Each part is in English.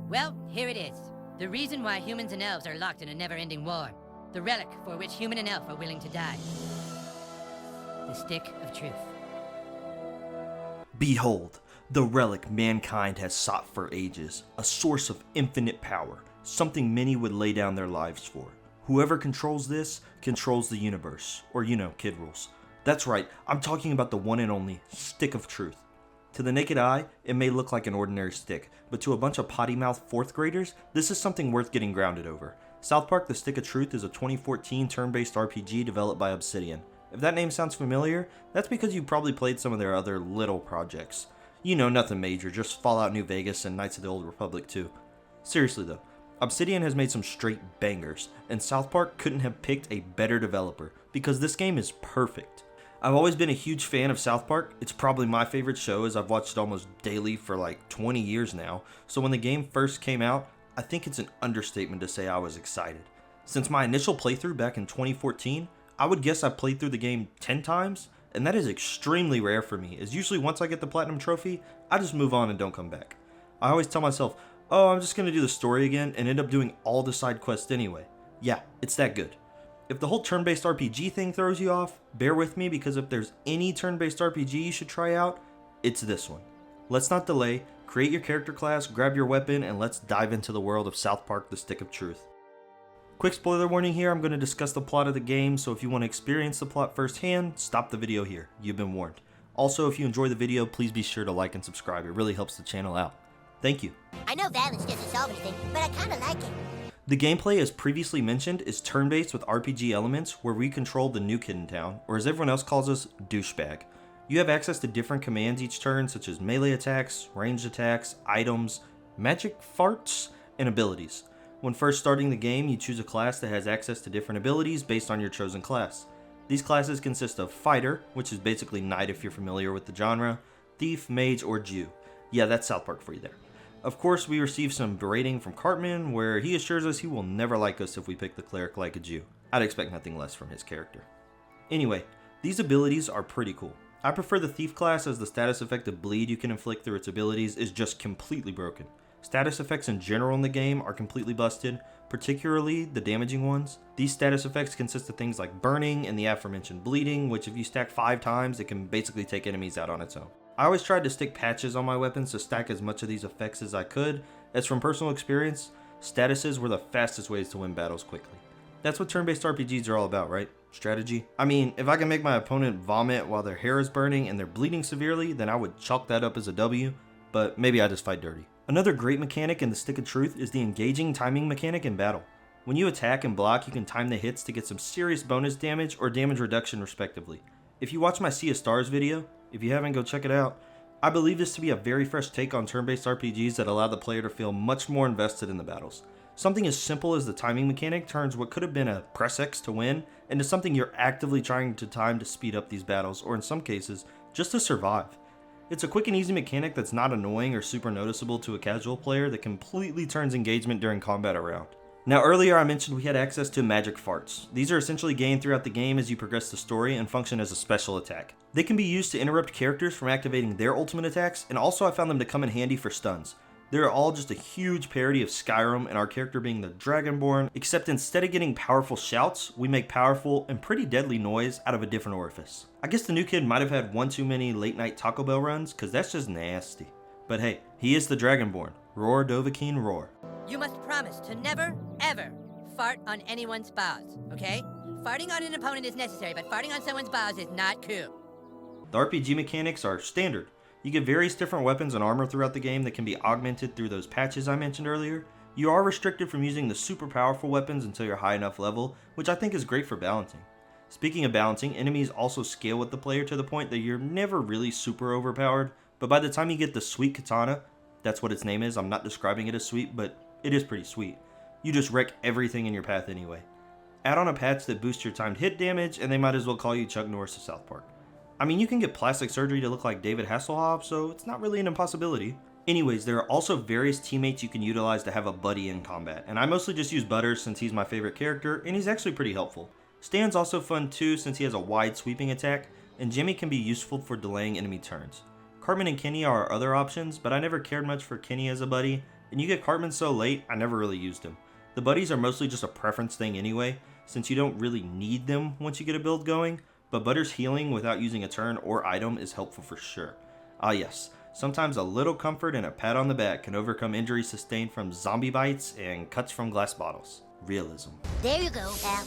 Well, here it is. The reason why humans and elves are locked in a never-ending war. The relic for which human and elf are willing to die. The Stick of Truth. Behold, the relic mankind has sought for ages, a source of infinite power, something many would lay down their lives for. Whoever controls this, controls the universe, or kid rules. That's right, I'm talking about the one and only Stick of Truth. To the naked eye, it may look like an ordinary stick, but to a bunch of potty-mouthed 4th graders, this is something worth getting grounded over. South Park: The Stick of Truth is a 2014 turn-based RPG developed by Obsidian. If that name sounds familiar, that's because you probably played some of their other little projects. Nothing major, just Fallout New Vegas and Knights of the Old Republic 2. Seriously though, Obsidian has made some straight bangers, and South Park couldn't have picked a better developer, because this game is perfect. I've always been a huge fan of South Park. It's probably my favorite show, as I've watched it almost daily for like 20 years now, so when the game first came out, I think it's an understatement to say I was excited. Since my initial playthrough back in 2014, I would guess I played through the game 10 times, and that is extremely rare for me, as usually once I get the Platinum Trophy, I just move on and don't come back. I always tell myself, oh, I'm just going to do the story again, and end up doing all the side quests anyway. Yeah, it's that good. If the whole turn-based RPG thing throws you off, bear with me, because if there's any turn-based RPG you should try out, it's this one. Let's not delay, create your character class, grab your weapon, and let's dive into the world of South Park: The Stick of Truth. Quick spoiler warning here, I'm going to discuss the plot of the game, so if you want to experience the plot firsthand, stop the video here. You've been warned. Also, if you enjoy the video, please be sure to like and subscribe. It really helps the channel out. Thank you. I know violence doesn't solve anything, but I kinda like it. The gameplay, as previously mentioned, is turn-based with RPG elements where we control the new kid in town, or as everyone else calls us, douchebag. You have access to different commands each turn, such as melee attacks, ranged attacks, items, magic farts, and abilities. When first starting the game, you choose a class that has access to different abilities based on your chosen class. These classes consist of Fighter, which is basically Knight if you're familiar with the genre, Thief, Mage, or Jew. Yeah, that's South Park for you there. Of course, we receive some berating from Cartman, where he assures us he will never like us if we pick the cleric like a Jew. I'd expect nothing less from his character. Anyway, these abilities are pretty cool. I prefer the Thief class, as the status effect of bleed you can inflict through its abilities is just completely broken. Status effects in general in the game are completely busted, particularly the damaging ones. These status effects consist of things like burning and the aforementioned bleeding, which if you stack 5 times, it can basically take enemies out on its own. I always tried to stick patches on my weapons to stack as much of these effects as I could, as from personal experience, statuses were the fastest ways to win battles quickly. That's what turn-based RPGs are all about, right? Strategy. I mean, if I can make my opponent vomit while their hair is burning and they're bleeding severely, then I would chalk that up as a W, but maybe I just fight dirty. Another great mechanic in the Stick of Truth is the engaging timing mechanic in battle. When you attack and block, you can time the hits to get some serious bonus damage or damage reduction respectively. If you watch my Sea of Stars video, if you haven't, go check it out. I believe this to be a very fresh take on turn-based RPGs that allow the player to feel much more invested in the battles. Something as simple as the timing mechanic turns what could have been a press X to win into something you're actively trying to time to speed up these battles, or in some cases, just to survive. It's a quick and easy mechanic that's not annoying or super noticeable to a casual player that completely turns engagement during combat around. Now earlier I mentioned we had access to magic farts. These are essentially gained throughout the game as you progress the story and function as a special attack. They can be used to interrupt characters from activating their ultimate attacks, and also I found them to come in handy for stuns. They're all just a huge parody of Skyrim and our character being the Dragonborn, except instead of getting powerful shouts, we make powerful and pretty deadly noise out of a different orifice. I guess the new kid might have had one too many late night Taco Bell runs, cause that's just nasty. But hey, he is the Dragonborn. Roar Dovahkiin roar. You must promise to never, ever fart on anyone's balls, okay? Farting on an opponent is necessary, but farting on someone's balls is not cool. The RPG mechanics are standard. You get various different weapons and armor throughout the game that can be augmented through those patches I mentioned earlier. You are restricted from using the super powerful weapons until you're high enough level, which I think is great for balancing. Speaking of balancing, enemies also scale with the player to the point that you're never really super overpowered, but by the time you get the sweet katana, that's what its name is, I'm not describing it as sweet, but it is pretty sweet. You just wreck everything in your path anyway. Add on a patch that boosts your timed hit damage, and they might as well call you Chuck Norris of South Park. I mean, you can get plastic surgery to look like David Hasselhoff, so it's not really an impossibility. Anyways, there are also various teammates you can utilize to have a buddy in combat, and I mostly just use Butters since he's my favorite character, and he's actually pretty helpful. Stan's also fun too since he has a wide sweeping attack, and Jimmy can be useful for delaying enemy turns. Cartman and Kenny are our other options, but I never cared much for Kenny as a buddy, and you get Cartman so late, I never really used him. The buddies are mostly just a preference thing anyway, since you don't really need them once you get a build going, but Butters healing without using a turn or item is helpful for sure. Ah yes, sometimes a little comfort and a pat on the back can overcome injuries sustained from zombie bites and cuts from glass bottles. Realism. There you go, pal.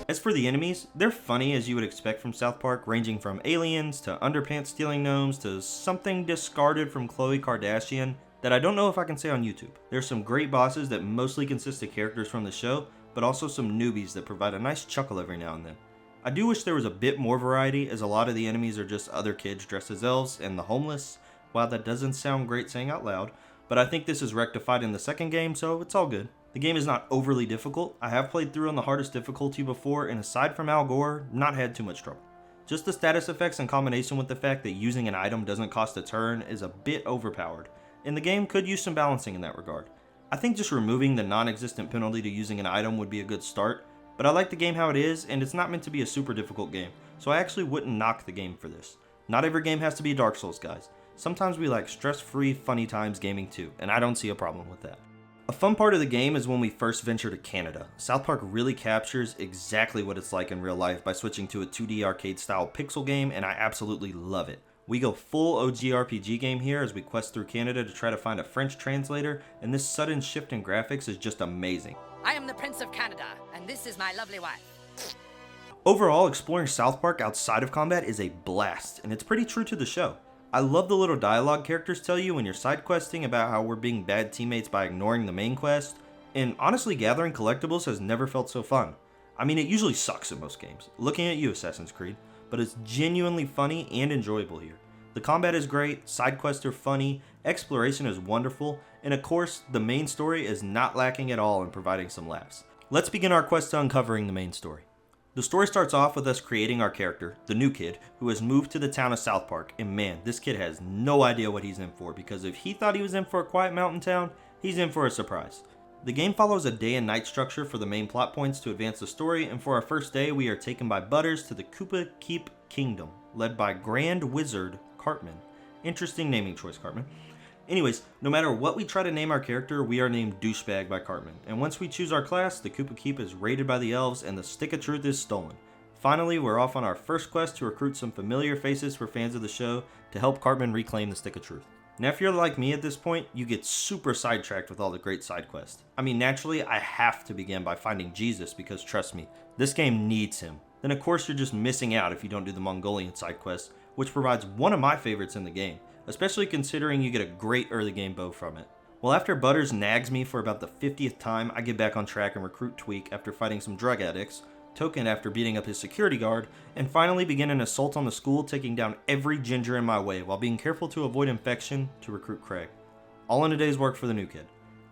As for the enemies, they're funny as you would expect from South Park, ranging from aliens to underpants stealing gnomes to something discarded from Khloe Kardashian that I don't know if I can say on YouTube. There's some great bosses that mostly consist of characters from the show, but also some newbies that provide a nice chuckle every now and then. I do wish there was a bit more variety, as a lot of the enemies are just other kids dressed as elves and the homeless. While that doesn't sound great saying out loud, but I think this is rectified in the second game, so it's all good. The game is not overly difficult. I have played through on the hardest difficulty before, and aside from Al Gore, not had too much trouble. Just the status effects in combination with the fact that using an item doesn't cost a turn is a bit overpowered, and the game could use some balancing in that regard. I think just removing the non-existent penalty to using an item would be a good start, but I like the game how it is, and it's not meant to be a super difficult game, so I actually wouldn't knock the game for this. Not every game has to be Dark Souls, guys. Sometimes we like stress-free, funny times gaming too, and I don't see a problem with that. A fun part of the game is when we first venture to Canada. South Park really captures exactly what it's like in real life by switching to a 2D arcade style pixel game, and I absolutely love it. We go full OG RPG game here as we quest through Canada to try to find a French translator, and this sudden shift in graphics is just amazing. I am the Prince of Canada, and this is my lovely wife. Overall, exploring South Park outside of combat is a blast, and it's pretty true to the show. I love the little dialogue characters tell you when you're side questing about how we're being bad teammates by ignoring the main quest, and honestly, gathering collectibles has never felt so fun. I mean, it usually sucks in most games, looking at you, Assassin's Creed, but it's genuinely funny and enjoyable here. The combat is great, side quests are funny, exploration is wonderful, and of course, the main story is not lacking at all in providing some laughs. Let's begin our quest to uncovering the main story. The story starts off with us creating our character, the new kid, who has moved to the town of South Park, and man, this kid has no idea what he's in for, because if he thought he was in for a quiet mountain town, he's in for a surprise. The game follows a day and night structure for the main plot points to advance the story, and for our first day, we are taken by Butters to the Koopa Keep Kingdom, led by Grand Wizard Cartman. Interesting naming choice, Cartman. Anyways, no matter what we try to name our character, we are named Douchebag by Cartman, and once we choose our class, the Koopa Keep is raided by the elves and the Stick of Truth is stolen. Finally, we're off on our first quest to recruit some familiar faces for fans of the show to help Cartman reclaim the Stick of Truth. Now if you're like me at this point, you get super sidetracked with all the great side quests. I mean, naturally, I have to begin by finding Jesus because trust me, this game needs him. Then of course you're just missing out if you don't do the Mongolian side quest, which provides one of my favorites in the game, especially considering you get a great early game bow from it. Well, after Butters nags me for about the 50th time, I get back on track and recruit Tweak after fighting some drug addicts, Token after beating up his security guard, and finally begin an assault on the school, taking down every ginger in my way while being careful to avoid infection to recruit Craig. All in a day's work for the new kid.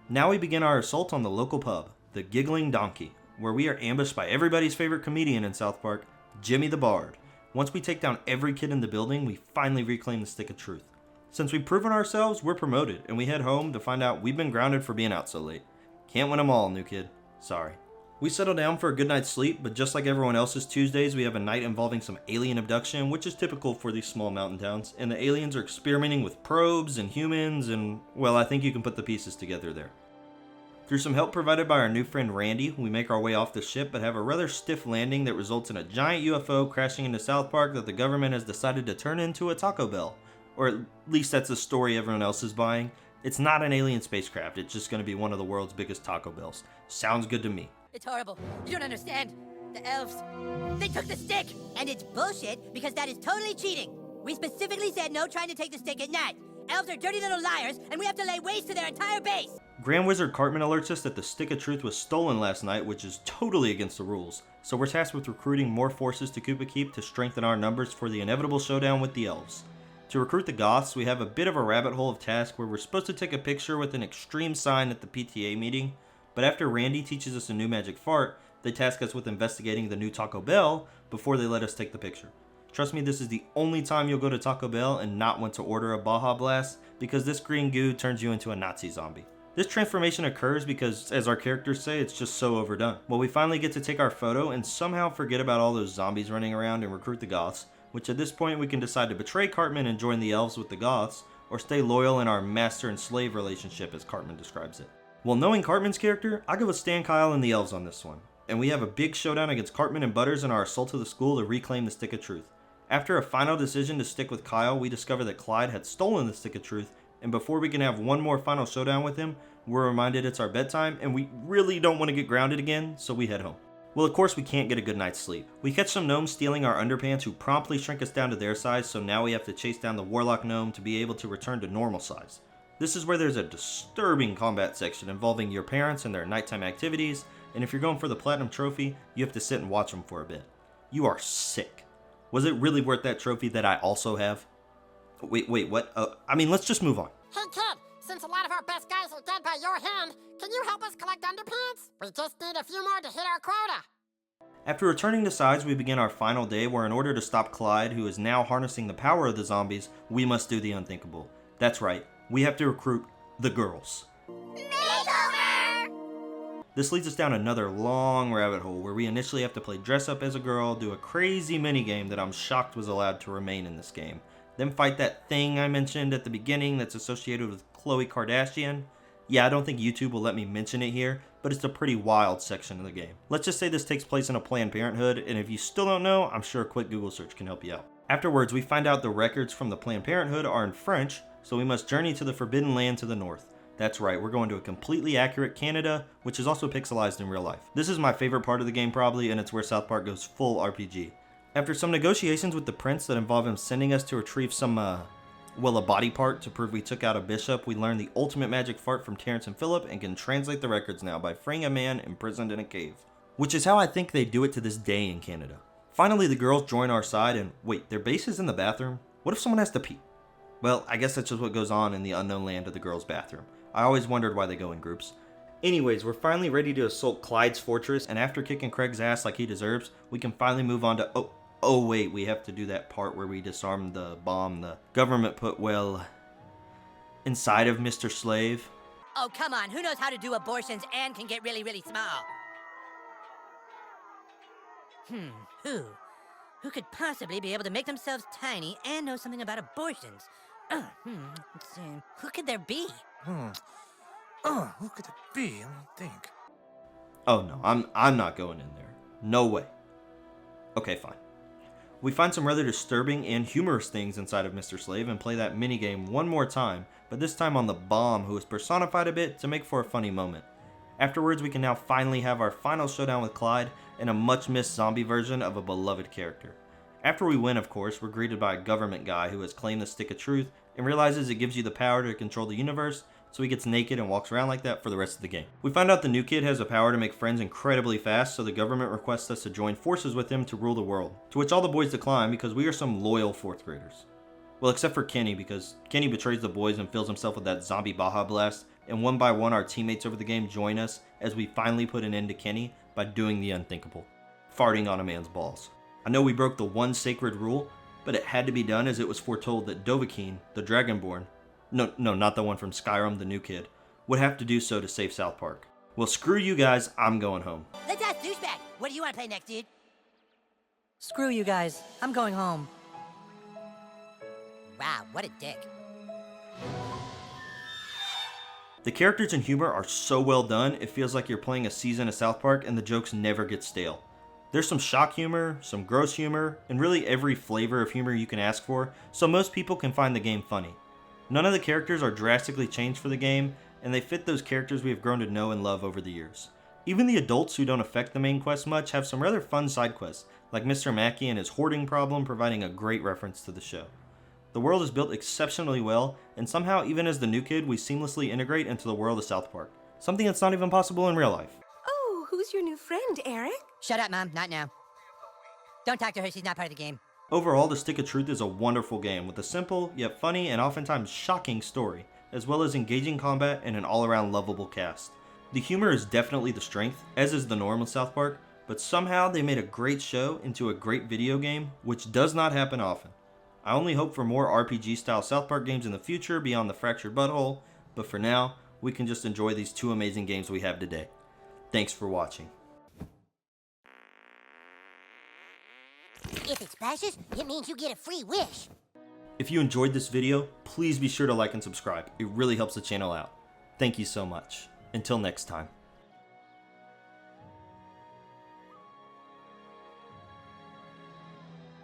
Now we begin our assault on the local pub, the Giggling Donkey, where we are ambushed by everybody's favorite comedian in South Park, Jimmy the Bard. Once we take down every kid in the building, we finally reclaim the Stick of Truth. Since we've proven ourselves, we're promoted, and we head home to find out we've been grounded for being out so late. Can't win them all, new kid. Sorry. We settle down for a good night's sleep, but just like everyone else's Tuesdays, we have a night involving some alien abduction, which is typical for these small mountain towns, and the aliens are experimenting with probes and humans, and, well, I think you can put the pieces together there. Through some help provided by our new friend Randy, we make our way off the ship, but have a rather stiff landing that results in a giant UFO crashing into South Park that the government has decided to turn into a Taco Bell. Or at least that's the story everyone else is buying. It's not an alien spacecraft, it's just going to be one of the world's biggest Taco Bells. Sounds good to me. It's horrible. You don't understand. The elves, they took the stick! And it's bullshit because that is totally cheating. We specifically said no trying to take the stick at night. Elves are dirty little liars, and we have to lay waste to their entire base. Grand Wizard Cartman alerts us that the Stick of Truth was stolen last night, which is totally against the rules. So we're tasked with recruiting more forces to Koopa Keep to strengthen our numbers for the inevitable showdown with the elves. To recruit the Goths, we have a bit of a rabbit hole of tasks where we're supposed to take a picture with an extreme sign at the PTA meeting, but after Randy teaches us a new magic fart, they task us with investigating the new Taco Bell before they let us take the picture. Trust me, this is the only time you'll go to Taco Bell and not want to order a Baja Blast, because this green goo turns you into a Nazi zombie. This transformation occurs because, as our characters say, it's just so overdone. Well, we finally get to take our photo and somehow forget about all those zombies running around and recruit the Goths, which at this point we can decide to betray Cartman and join the elves with the Goths, or stay loyal in our master and slave relationship as Cartman describes it. Well, knowing Cartman's character, I go with Stan, Kyle, and the elves on this one. And we have a big showdown against Cartman and Butters in our assault to the school to reclaim the Stick of Truth. After a final decision to stick with Kyle, we discover that Clyde had stolen the Stick of Truth, and before we can have one more final showdown with him, we're reminded it's our bedtime, and we really don't want to get grounded again, so we head home. Well, of course we can't get a good night's sleep. We catch some gnomes stealing our underpants who promptly shrink us down to their size, so now we have to chase down the warlock gnome to be able to return to normal size. This is where there's a disturbing combat section involving your parents and their nighttime activities, and if you're going for the platinum trophy, you have to sit and watch them for a bit. You are sick. Was it really worth that trophy that I also have? Wait, what? Let's just move on. Hey kid, since a lot of our best guys are dead by your hand, can you help us collect underpants? We just need a few more to hit our quota. After returning to size, we begin our final day where in order to stop Clyde, who is now harnessing the power of the zombies, we must do the unthinkable. That's right, we have to recruit the girls. Makeover! This leads us down another long rabbit hole where we initially have to play dress up as a girl, do a crazy minigame that I'm shocked was allowed to remain in this game, then fight that thing I mentioned at the beginning that's associated with Khloe Kardashian. Yeah, I don't think YouTube will let me mention it here, but it's a pretty wild section of the game. Let's just say this takes place in a Planned Parenthood, and if you still don't know, I'm sure a quick Google search can help you out. Afterwards, we find out the records from the Planned Parenthood are in French, so we must journey to the Forbidden Land to the north. That's right, we're going to a completely accurate Canada, which is also pixelized in real life. This is my favorite part of the game probably, and it's where South Park goes full RPG. After some negotiations with the prince that involve him sending us to retrieve some, a body part to prove we took out a bishop, we learn the ultimate magic fart from Terrence and Phillip and can translate the records now by freeing a man imprisoned in a cave. Which is how I think they do it to this day in Canada. Finally, the girls join our side and wait, their base is in the bathroom? What if someone has to pee? Well, I guess that's just what goes on in the unknown land of the girls' bathroom. I always wondered why they go in groups. Anyways, we're finally ready to assault Clyde's fortress, and after kicking Craig's ass like he deserves, we can finally move on to, oh wait, we have to do that part where we disarm the bomb the government put, inside of Mr. Slave. Oh, come on. Who knows how to do abortions and can get really, really small? Who could possibly be able to make themselves tiny and know something about abortions? Let's see. Who could there be? Who could it be? Let me think. Oh no, I'm not going in there. No way. Okay, fine. We find some rather disturbing and humorous things inside of Mr. Slave and play that minigame one more time, but this time on the bomb, who is personified a bit to make for a funny moment. Afterwards, we can now finally have our final showdown with Clyde and a much missed zombie version of a beloved character. After we win, of course, we're greeted by a government guy who has claimed the Stick of Truth and realizes it gives you the power to control the universe, so he gets naked and walks around like that for the rest of the game. We find out the new kid has the power to make friends incredibly fast, so the government requests us to join forces with him to rule the world, to which all the boys decline because we are some loyal 4th graders. Well, except for Kenny, because Kenny betrays the boys and fills himself with that zombie Baja Blast, and one by one our teammates over the game join us as we finally put an end to Kenny by doing the unthinkable, farting on a man's balls. I know we broke the one sacred rule, but it had to be done as it was foretold that Dovahkiin, the Dragonborn, no, not the one from Skyrim, the new kid, would have to do so to save South Park. Well, screw you guys, I'm going home. Let's ask Douchebag. What do you want to play next, dude? Screw you guys. I'm going home. Wow, what a dick. The characters and humor are so well done, it feels like you're playing a season of South Park and the jokes never get stale. There's some shock humor, some gross humor, and really every flavor of humor you can ask for, so most people can find the game funny. None of the characters are drastically changed for the game, and they fit those characters we have grown to know and love over the years. Even the adults who don't affect the main quest much have some rather fun side quests, like Mr. Mackey and his hoarding problem providing a great reference to the show. The world is built exceptionally well, and somehow even as the new kid we seamlessly integrate into the world of South Park. Something that's not even possible in real life. Oh, who's your new friend, Eric? Shut up, Mom. Not now. Don't talk to her. She's not part of the game. Overall, The Stick of Truth is a wonderful game with a simple, yet funny and oftentimes shocking story, as well as engaging combat and an all-around lovable cast. The humor is definitely the strength, as is the norm of South Park, but somehow they made a great show into a great video game, which does not happen often. I only hope for more RPG-style South Park games in the future beyond the Fractured Butthole, but for now, we can just enjoy these two amazing games we have today. Thanks for watching. If it splashes, it means you get a free wish. If you enjoyed this video, please be sure to like and subscribe. It really helps the channel out. Thank you so much. Until next time.